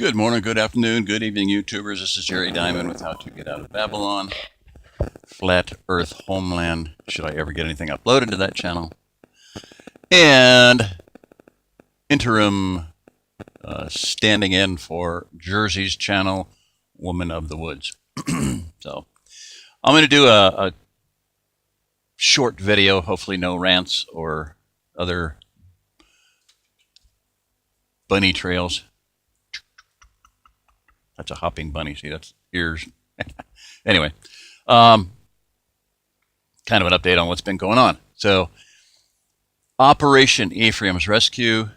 Good morning, good afternoon, good evening, YouTubers. This is Jerry Diamond with How to Get Out of Babylon. Flat Earth Homeland, should I ever get anything uploaded to that channel. And interim standing in for Jersey's channel, Woman of the Woods. So I'm going to do a short video, hopefully no rants or other bunny trails. That's a hopping bunny. See, that's ears. Anyway, kind of an update on what's been going on. So, Operation Ephraim's Rescue.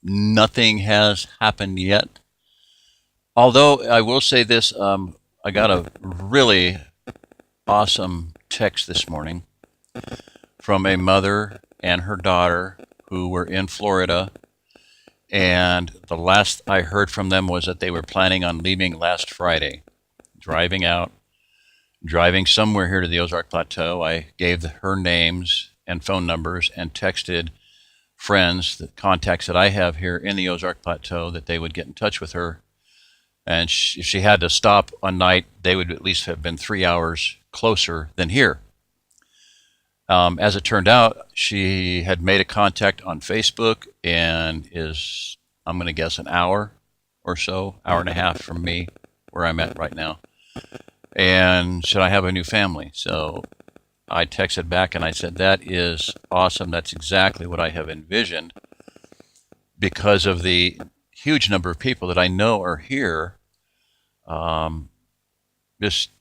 Nothing has happened yet. Although I will say this, I got a really awesome text this morning from a mother and her daughter who were in Florida. And the last I heard from them was that they were planning on leaving last Friday, driving somewhere here to the Ozark Plateau. I gave her names and phone numbers and texted friends, the contacts that I have here in the Ozark Plateau, that they would get in touch with her. And if she had to stop one night, they would at least have been 3 hours closer than here. As it turned out, she had made a contact on Facebook and is, I'm going to guess, an hour or so, hour and a half from me, where I'm at right now. And said, I have a new family. So I texted back and I said, that is awesome. That's exactly what I have envisioned, because of the huge number of people that I know are here. Just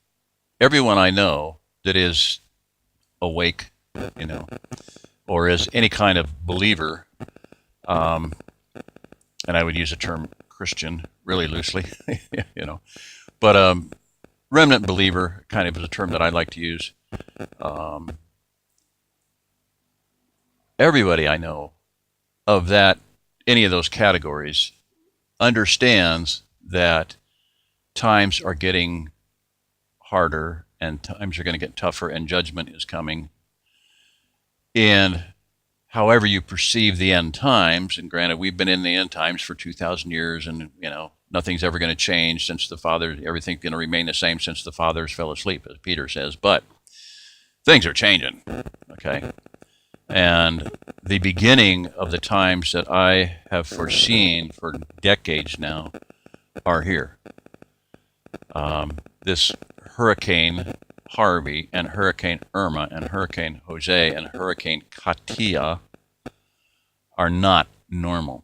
everyone I know that is awake, or is any kind of believer, and I would use the term Christian really loosely, but remnant believer kind of is a term that I like to use. Everybody I know of that, any of those categories, understands that times are getting harder and times are going to get tougher and judgment is coming. And however you perceive the end times, and granted, we've been in the end times for 2,000 years, and nothing's ever going to change since the fathers. Everything's going to remain the same since the fathers fell asleep, as Peter says. But things are changing, okay? And the beginning of the times that I have foreseen for decades now are here. This Hurricane Harvey and Hurricane Irma and Hurricane Jose and Hurricane Katia are not normal.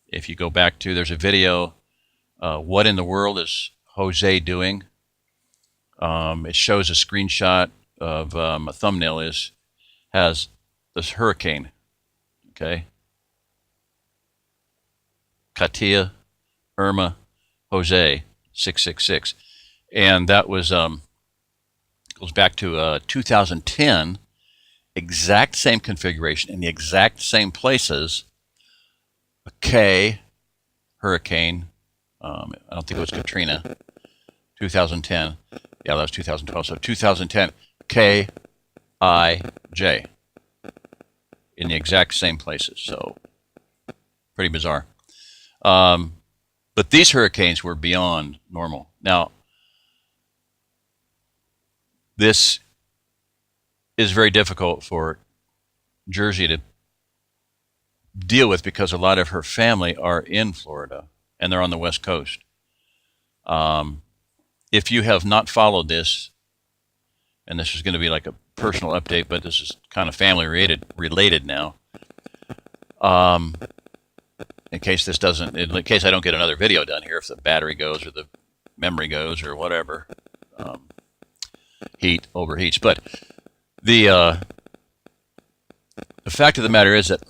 If you go back to, there's a video, what in the world is Jose doing? It shows a screenshot of a thumbnail has this hurricane, okay? Katia, Irma, Jose, 666. And that was goes back to 2010, exact same configuration in the exact same places. A K hurricane, I don't think it was Katrina, 2010. Yeah, that was 2012. So 2010, K-I-J, in the exact same places. So pretty bizarre. But these hurricanes were beyond normal. Now, this is very difficult for Jersey to deal with because a lot of her family are in Florida and they're on the West Coast. If you have not followed this, and this is going to be like a personal update, but this is kind of family related now. In case I don't get another video done here, if the battery goes or the memory goes or whatever. Heat overheats. But the fact of the matter is that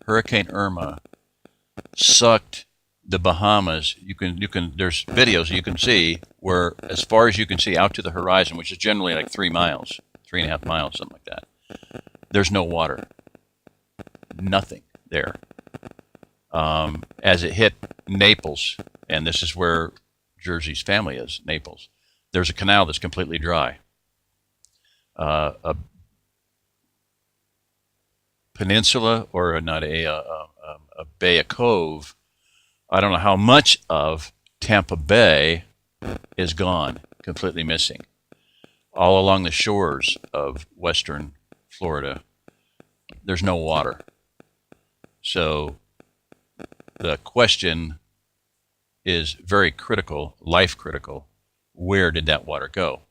Hurricane Irma, sucked the Bahamas. There's videos you can see where, as far as you can see out to the horizon, which is generally like 3 miles, 3.5 miles, something like that, there's no water. Nothing there. As it hit Naples, and this is where Jersey's family is, Naples, there's a canal that's completely dry. A peninsula, or not a bay, a cove, I don't know how much of Tampa Bay is gone, completely missing. All along the shores of western Florida, there's no water. So the question is very critical, life critical. Where did that water go?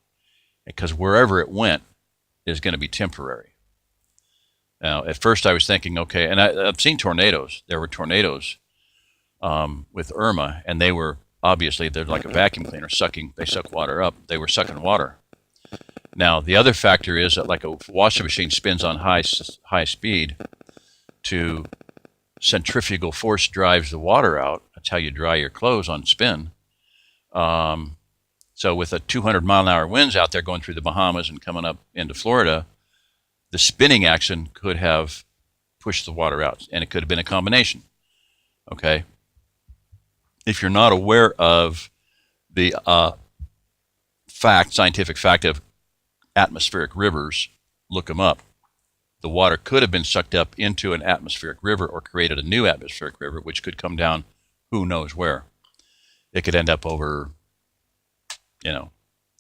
Because wherever it went is going to be temporary. Now, at first I was thinking, okay, and I've seen tornadoes. There were tornadoes with Irma, and they were obviously, they're like a vacuum cleaner they suck water up. They were sucking water. Now, the other factor is that like a washing machine spins on high speed to centrifugal force drives the water out. That's how you dry your clothes on spin. So with a 200-mile-an-hour winds out there going through the Bahamas and coming up into Florida, the spinning action could have pushed the water out, and it could have been a combination. Okay? If you're not aware of the scientific fact of atmospheric rivers, look them up. The water could have been sucked up into an atmospheric river or created a new atmospheric river, which could come down who knows where. It could end up over,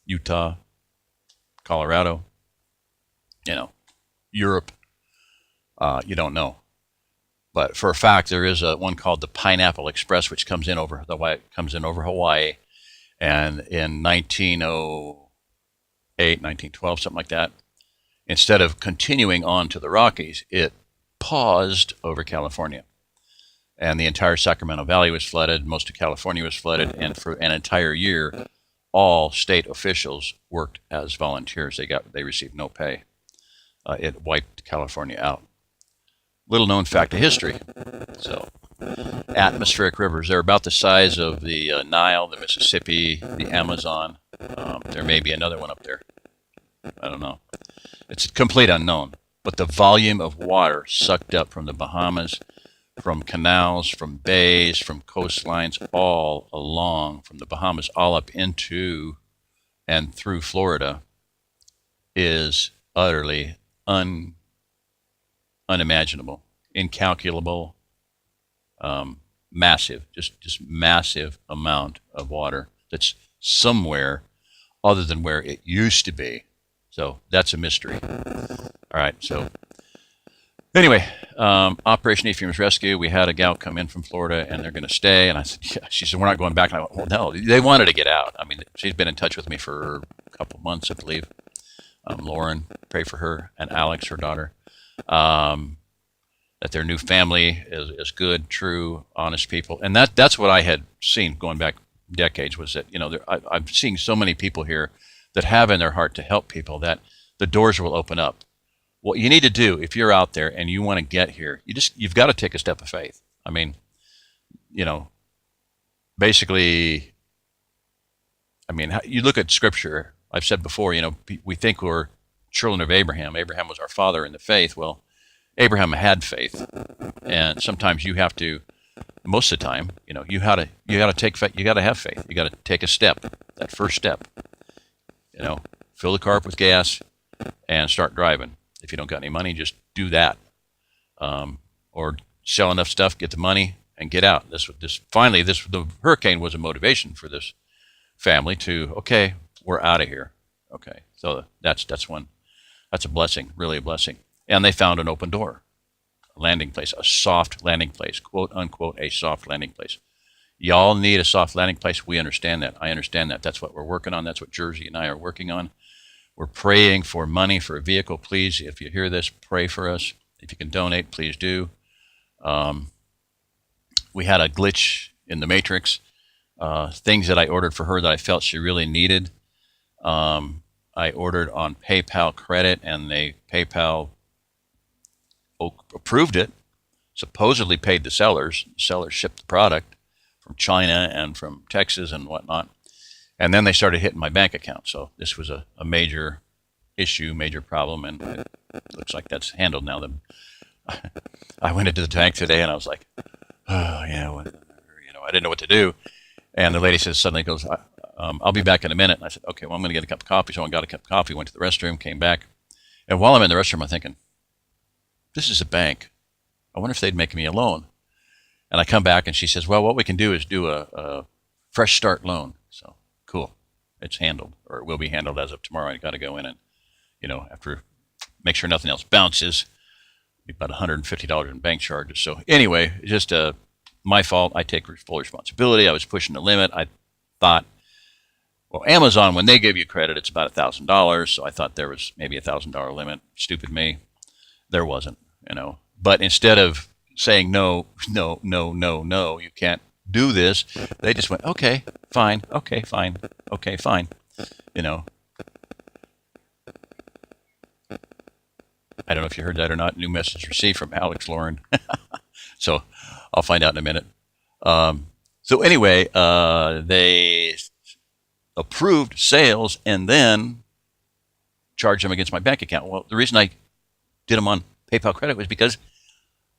Utah, Colorado, Europe. You don't know. But for a fact, there is one called the Pineapple Express, which comes in over Hawaii. And in 1908, 1912, something like that, instead of continuing on to the Rockies, it paused over California. And the entire Sacramento Valley was flooded. Most of California was flooded. And for an entire year, all state officials worked as volunteers. They received no pay. It wiped California out. Little known fact of history. So, atmospheric rivers, they're about the size of the Nile, the Mississippi, the Amazon. There may be another one up there. I don't know. It's a complete unknown. But the volume of water sucked up from the Bahamas, from canals, from bays, from coastlines, all along, from the Bahamas all up into and through Florida is utterly unimaginable, incalculable, massive, just massive amount of water that's somewhere other than where it used to be. So that's a mystery. All right, so anyway, Operation Ephraim's Rescue, we had a gal come in from Florida, and they're going to stay. And I said, yeah. She said, we're not going back. And I went, well, no, they wanted to get out. I mean, she's been in touch with me for a couple months, I believe. Lauren, pray for her, and Alex, her daughter, that their new family is good, true, honest people. And that's what I had seen going back decades, was that, I'm seeing so many people here that have in their heart to help people that the doors will open up. What you need to do, if you're out there and you want to get here, you've got to take a step of faith. I mean, basically, you look at Scripture. I've said before, we think we're children of Abraham. Abraham was our father in the faith. Well, Abraham had faith, and sometimes you have to. Most of the time, you got to take faith. You got to have faith. You got to take a step. That first step. Fill the car up with gas and start driving. If you don't got any money, just do that. Or sell enough stuff, get the money, and get out. The hurricane was a motivation for this family to, okay, we're out of here. Okay, so that's a blessing, really a blessing. And they found an open door, a landing place, a soft landing place, quote unquote, a soft landing place. Y'all need a soft landing place. We understand that. I understand that. That's what we're working on. That's what Jersey and I are working on. We're praying for money for a vehicle. Please, if you hear this, pray for us. If you can donate, please do. We had a glitch in the matrix. Things that I ordered for her that I felt she really needed. I ordered on PayPal credit, and PayPal approved it, supposedly paid the sellers. The sellers shipped the product from China and from Texas and whatnot. And then they started hitting my bank account. So this was a major issue, major problem, and it looks like that's handled now. I went into the bank today, and I was like, oh, yeah, I didn't know what to do. And the lady suddenly goes, I'll be back in a minute. And I said, okay, well, I'm going to get a cup of coffee. So I got a cup of coffee, went to the restroom, came back. And while I'm in the restroom, I'm thinking, this is a bank. I wonder if they'd make me a loan. And I come back and she says, well, what we can do is do a fresh start loan. So cool. It's handled, or it will be handled as of tomorrow. I got to go in and, after make sure nothing else bounces, about $150 in bank charges. So anyway, just my fault. I take full responsibility. I was pushing the limit. I thought, well, Amazon, when they give you credit, it's about $1,000. So I thought there was maybe a $1,000 limit. Stupid me. There wasn't, But instead of saying no, you can't do this, they just went, okay, fine. I don't know if you heard that or not. New message received from Alex Lauren. So I'll find out in a minute. So anyway, they approved sales and then charged them against my bank account. Well, the reason I did them on PayPal credit was because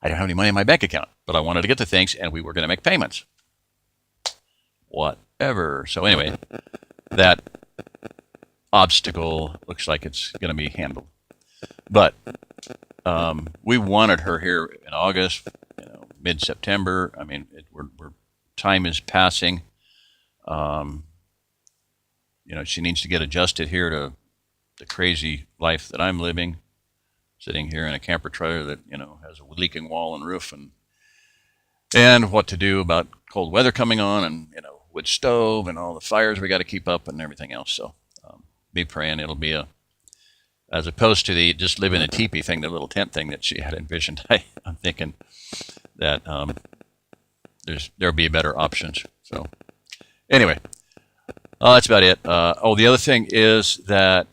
I don't have any money in my bank account, but I wanted to get the things and we were going to make payments. Whatever. So anyway, that obstacle looks like it's going to be handled. But we wanted her here in August, mid-September. I mean, time is passing. She needs to get adjusted here to the crazy life that I'm living, sitting here in a camper trailer that, has a leaking wall and roof, and what to do about cold weather coming on, and, wood stove and all the fires we got to keep up and everything else. So be praying it'll be as opposed to the just live in a teepee thing, the little tent thing that she had envisioned. I'm thinking that there'll be better options. So anyway, that's about it. The other thing is that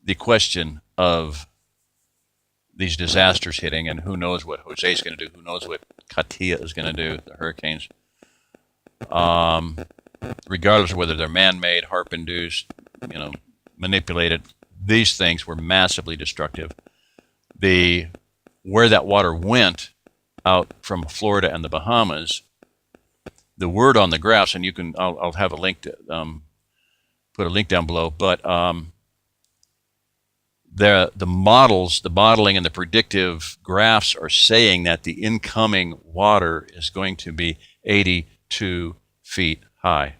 the question of these disasters hitting, and who knows what Jose's going to do, who knows what Katia is going to do, the hurricanes. Regardless of whether they're man-made, HAARP-induced, manipulated, these things were massively destructive. Where that water went out from Florida and the Bahamas, the word on the graphs, and I'll have a link to put a link down below, but the models, the modeling and the predictive graphs are saying that the incoming water is going to be 82 feet high.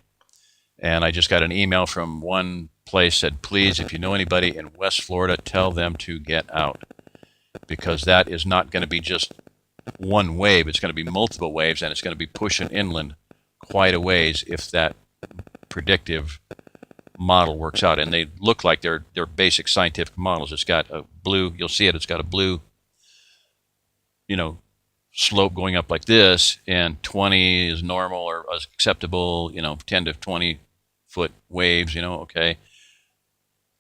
And I just got an email from one place said, please, if you know anybody in West Florida, tell them to get out, because that is not going to be just one wave. It's going to be multiple waves, and it's going to be pushing inland quite a ways if that predictive model works out. And they look like they're basic scientific models. It's got a blue, you'll see it, it's got a blue, slope going up like this, and 20 is normal or acceptable, 10 to 20 foot waves, okay.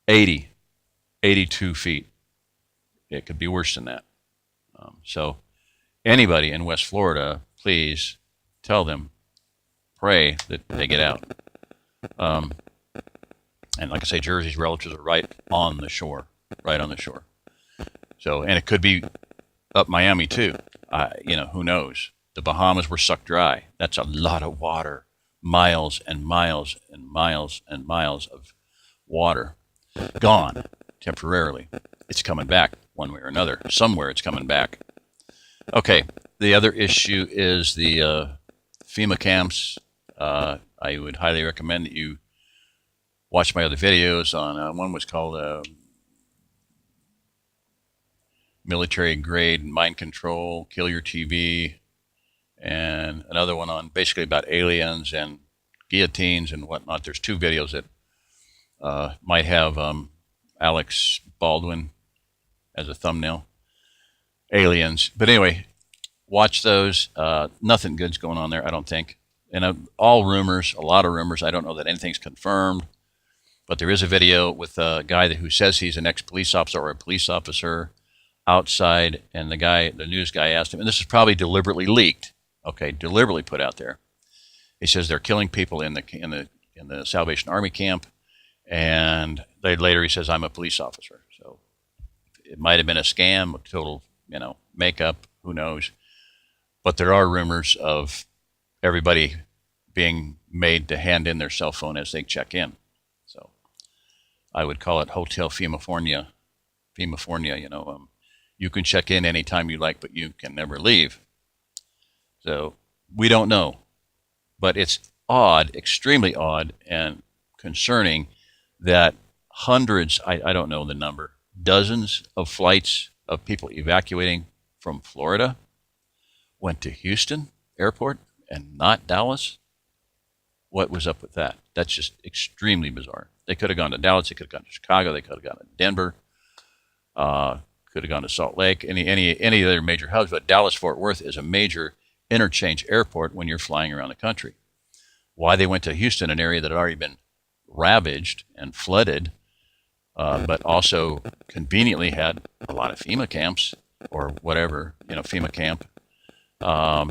82 feet. It could be worse than that. So anybody in West Florida, please tell them, pray that they get out. And like I say, Jersey's relatives are right on the shore. So, and it could be up Miami too. Who knows? The Bahamas were sucked dry. That's a lot of water. Miles and miles and miles and miles of water gone temporarily. It's coming back one way or another. Somewhere it's coming back. Okay, the other issue is the FEMA camps. I would highly recommend that you watch my other videos on, one was called military grade mind control, kill your TV, and another one on basically about aliens and guillotines and whatnot. There's two videos that might have Alex Baldwin as a thumbnail. Aliens. But anyway, watch those. Nothing good's going on there, I don't think. And all rumors, a lot of rumors. I don't know that anything's confirmed. But there is a video with a guy who says he's an ex-police officer or a police officer outside, and the news guy asked him, and this is probably deliberately leaked, okay, deliberately put out there. He says they're killing people in the Salvation Army camp, and later he says, I'm a police officer. So it might have been a scam, a total, makeup, who knows. But there are rumors of everybody being made to hand in their cell phone as they check in. So I would call it Hotel FEMAfornia, You can check in anytime you like, but you can never leave. So we don't know. But it's odd, extremely odd and concerning that hundreds, I don't know the number, dozens of flights of people evacuating from Florida went to Houston airport and not Dallas. What was up with that? That's just extremely bizarre. They could have gone to Dallas. They could have gone to Chicago. They could have gone to Denver. Could have gone to Salt Lake. Any other major hubs. But Dallas-Fort Worth is a major interchange airport when you're flying around the country. Why they went to Houston, an area that had already been ravaged and flooded, but also conveniently had a lot of FEMA camps or whatever, FEMA camp,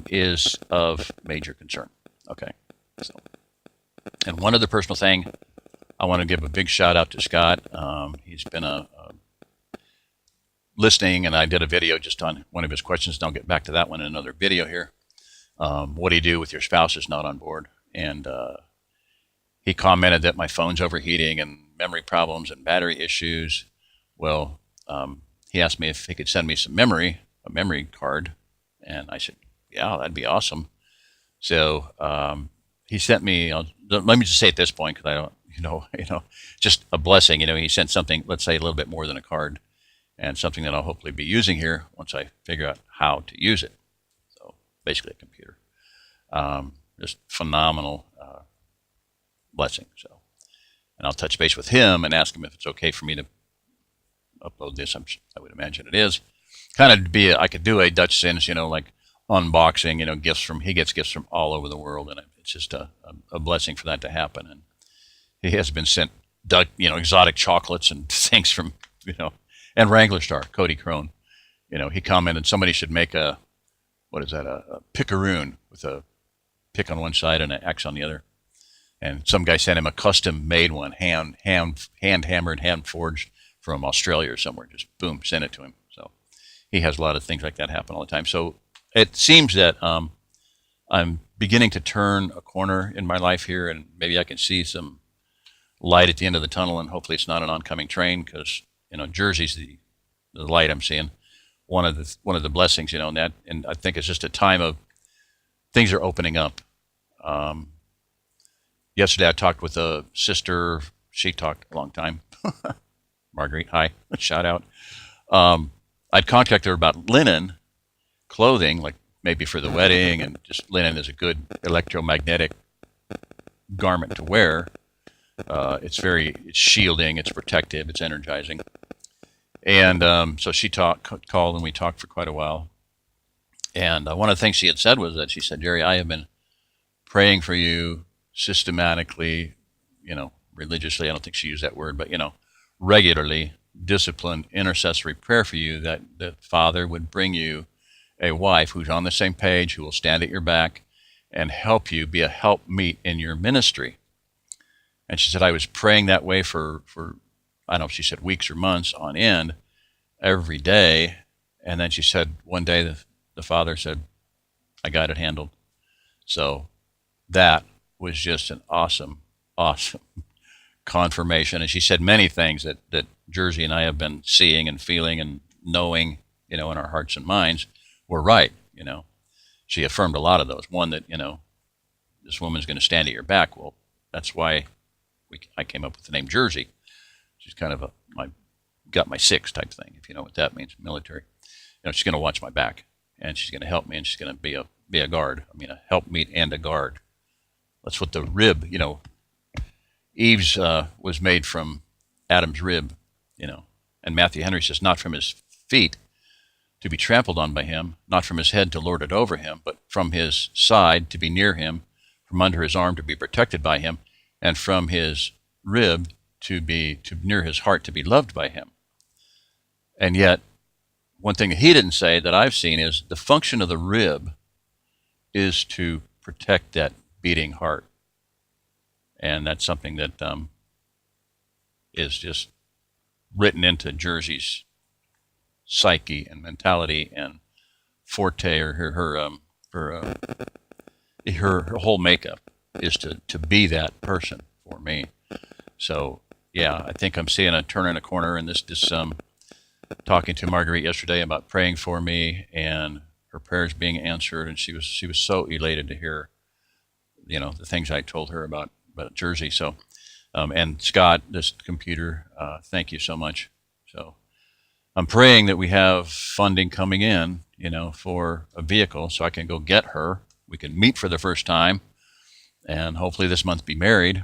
is of major concern. Okay. So, and one other personal thing, I want to give a big shout out to Scott. He's been listening, and I did a video just on one of his questions, and I'll get back to that one in another video here. What do you do with your spouse is not on board? And he commented that my phone's overheating and memory problems and battery issues. Well, he asked me if he could send me some a memory card, and I said, yeah, that'd be awesome. So he sent me. Let me just say at this point, because I don't, just a blessing. He sent something, let's say a little bit more than a card, and something that I'll hopefully be using here once I figure out how to use it. So basically, a computer. Just phenomenal blessing. So, and I'll touch base with him and ask him if it's okay for me to upload this. I would imagine it is. Kind of I could do a Dutch Sins, like unboxing, gifts he gets gifts from all over the world, and it's just a blessing for that to happen. And he has been sent, exotic chocolates and things from, and Wrangler Star, Cody Crone. He commented somebody should make a picaroon with a pick on one side and an X on the other. And some guy sent him a custom-made one, hand hammered, hand forged from Australia or somewhere. Just boom, sent it to him. So he has a lot of things like that happen all the time. So it seems that I'm beginning to turn a corner in my life here, and maybe I can see some light at the end of the tunnel, and hopefully it's not an oncoming train, because Jersey's the light I'm seeing. One of the blessings, in that, and I think it's just a time of things are opening up. Yesterday I talked with a sister. She talked a long time. Marguerite, hi, shout out. I'd contacted her about linen clothing, like maybe for the wedding, and just linen is a good electromagnetic garment to wear. It's shielding, it's protective, it's energizing. And so she called, and we talked for quite a while. And one of the things she had said was that she said, Jerry, I have been praying for you systematically, religiously. I don't think she used that word, but, regularly, disciplined, intercessory prayer for you, that the Father would bring you a wife who's on the same page, who will stand at your back and help you, be a helpmeet in your ministry. And she said, I was praying that way for I don't know if she said weeks or months on end, every day. And then she said one day the Father said, I got it handled. So that was just an awesome confirmation. And she said many things that Jersey and I have been seeing and feeling and knowing, in our hearts and minds were right. She affirmed a lot of those. One, that, this woman's going to stand at your back. Well, that's why I came up with the name Jersey. She's kind of got my six type thing, if you know what that means, military. She's going to watch my back, and she's going to help me, and she's going to be a guard. A helpmeet and a guard. That's what the rib, Eve's was made from Adam's rib, And Matthew Henry says, not from his feet to be trampled on by him, not from his head to lord it over him, but from his side to be near him, from under his arm to be protected by him, and from his rib to near his heart to be loved by him. And yet, one thing that he didn't say that I've seen is the function of the rib is to protect that beating heart. And that's something that is just written into Jersey's psyche and mentality and forte, or her whole makeup is to be that person for me. So yeah, I think I'm seeing a turn in a corner, and this talking to Marguerite yesterday about praying for me and her prayers being answered, and she was so elated to hear, the things I told her about Jersey. So, and Scott, this computer, thank you so much. So, I'm praying that we have funding coming in, for a vehicle, so I can go get her. We can meet for the first time, and hopefully this month be married,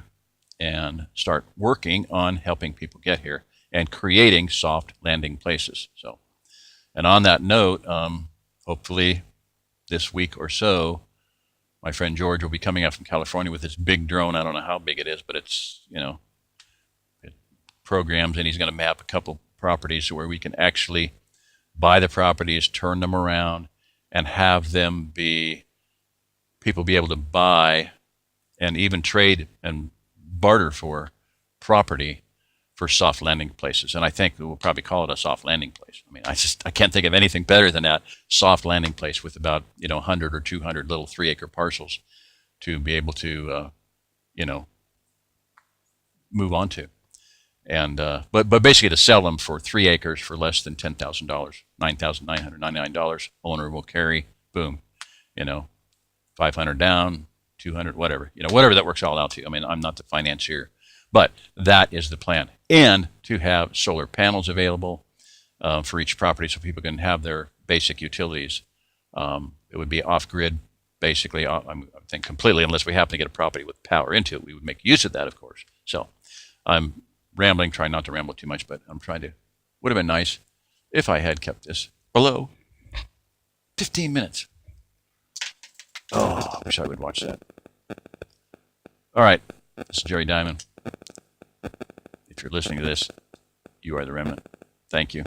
and start working on helping people get here and creating soft landing places. So, and on that note, hopefully this week or so, my friend George will be coming out from California with this big drone. I don't know how big it is, but it's, it programs, and he's going to map a couple properties where we can actually buy the properties, turn them around, and have them people be able to buy and even trade and barter for property for soft landing places. And I think we'll probably call it a soft landing place. I mean, I can't think of anything better than that soft landing place with about, 100 or 200 little 3-acre parcels to be able to, move on to. And, but basically to sell them for 3 acres for less than $10,000, $9,999, owner will carry, boom, 500 down, 200, whatever, whatever that works all out to. I mean, I'm not the financier, but that is the plan. And to have solar panels available for each property so people can have their basic utilities. It would be off-grid, basically, I think completely, unless we happen to get a property with power into it. We would make use of that, of course. So I'm rambling, trying not to ramble too much, but I'm trying to. Would have been nice if I had kept this below 15 minutes. Oh, I wish I would watch that. All right, this is Jerry Diamond. If you're listening to this, you are the remnant. Thank you.